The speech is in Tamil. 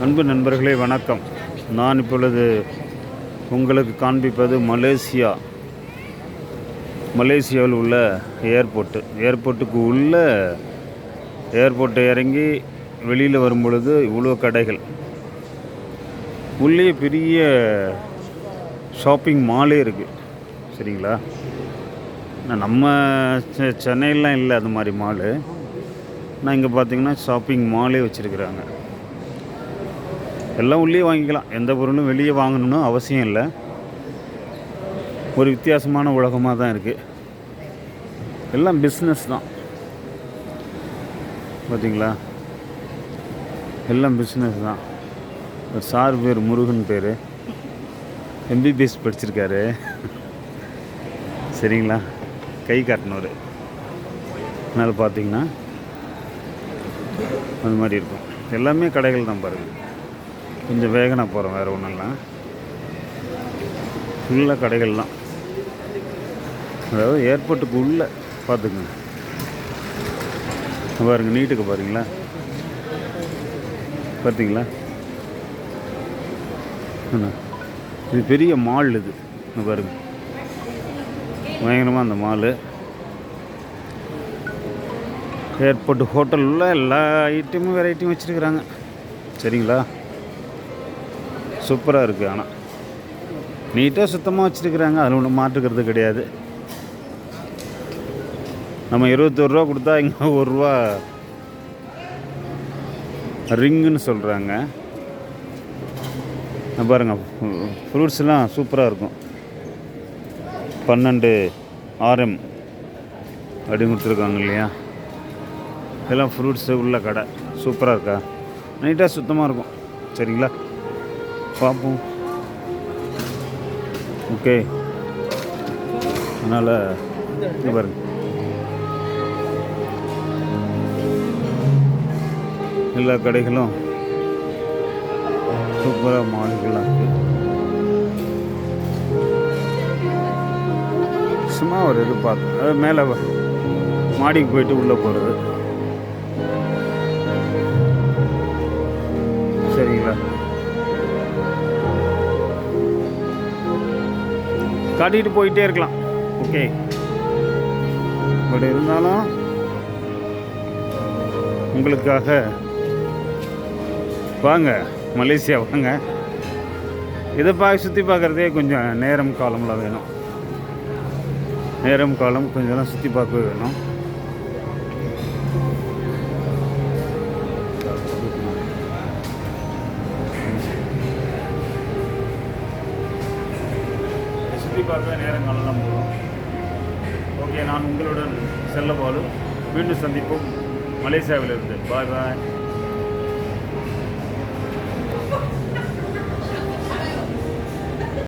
அன்பு நண்பர்களே வணக்கம். நான் இப்பொழுது உங்களுக்கு காண்பிப்பது மலேசியாவில் உள்ள ஏர்போர்ட்டுக்கு உள்ள ஏர்போர்ட்டை இறங்கி வெளியில் வரும் பொழுது இவ்வளோ கடைகள், உள்ளே பெரிய ஷாப்பிங் மாலே இருக்குது. சரிங்களா? நம்ம சென்னையிலாம் இல்லை அது மாதிரி மாலு. நான் இங்கே பார்த்தீங்கன்னா ஷாப்பிங் மாலே வச்சுருக்குறாங்க. எல்லாம் உள்ளே வாங்கிக்கலாம். எந்த பொருளும் வெளியே வாங்கணும்னு அவசியம் இல்லை. ஒரு வித்தியாசமான உலகமாக தான் இருக்குது. எல்லாம் பிஸ்னஸ் தான். பார்த்தீங்களா? எல்லாம் பிஸ்னஸ் தான். ஒரு சார் பேர் முருகன், பேர் எம்பிபிஎஸ் படிச்சிருக்காரு. சரிங்களா? கை காட்டினவர். அதனால் பார்த்தீங்கன்னா அது மாதிரி இருக்கும். எல்லாமே கடைகள் தான் பாருங்கள். கொஞ்சம் வேகனாக போகிறோம், வேறு ஒன்றும் இல்லை. ஃபுல்லாக கடைகள் தான். அதாவது ஏர்போர்ட்டுக்கு உள்ளே பார்த்துக்குங்க. பாருங்கள், நீட்டுக்கு பாருங்களா? பார்த்தீங்களா? இது பெரிய மால். இது பாருங்கள், பயங்கரமாக அந்த மாலு. ஏர்போர்ட்டு ஹோட்டலில் எல்லா ஐட்டமும் வெரைட்டியும் வச்சுருக்குறாங்க. சரிங்களா? சூப்பராக இருக்குது. ஆனால் நீட்டாக சுத்தமாக வச்சுருக்குறாங்க. அதில் ஒன்றும் மாற்றுக்கிறது கிடையாது. நம்ம 21 ரூபா கொடுத்தா இங்கே 1 ரூபா ரிங்குன்னு சொல்கிறாங்க. பாருங்கள், ஃப்ரூட்ஸ்லாம் சூப்பராக இருக்கும். 12 RM அப்படின்னு கொடுத்துருக்காங்க இல்லையா? இதெல்லாம் ஃப்ரூட்ஸு உள்ள கடை. சூப்பராக இருக்கா? நீட்டாக சுத்தமாக இருக்கும். சரிங்களா? பார்ப்போம். ஓகே. அதனால் இங்கே பாருங்க, எல்லா கடைகளும் சூப்பராக மால்களாக இருக்குது. சும்மா ஒரு இது பார்த்து அது மேலே மாடிக்கு போயிட்டு உள்ளே போகிறது. சரிங்களா? காட்டிகிட்டு போயிட்டே இருக்கலாம். ஓகே. பட் இருந்தாலும் உங்களுக்காக வாங்க, மலேசியா வாங்க. இதை சுற்றி பார்க்குறதே கொஞ்சம் நேரம் காலம்லாம் வேணும். நேரம் காலம் கொஞ்சம் சுற்றி பார்க்க வேணும். சுற்றி பார்க்க நேரம் காலம் போகும். ஓகே, நான் உங்களுடன் செல்லபாலு. மீண்டும் சந்திப்போம் மலேசியாவிலிருந்து. பாய் பாய்.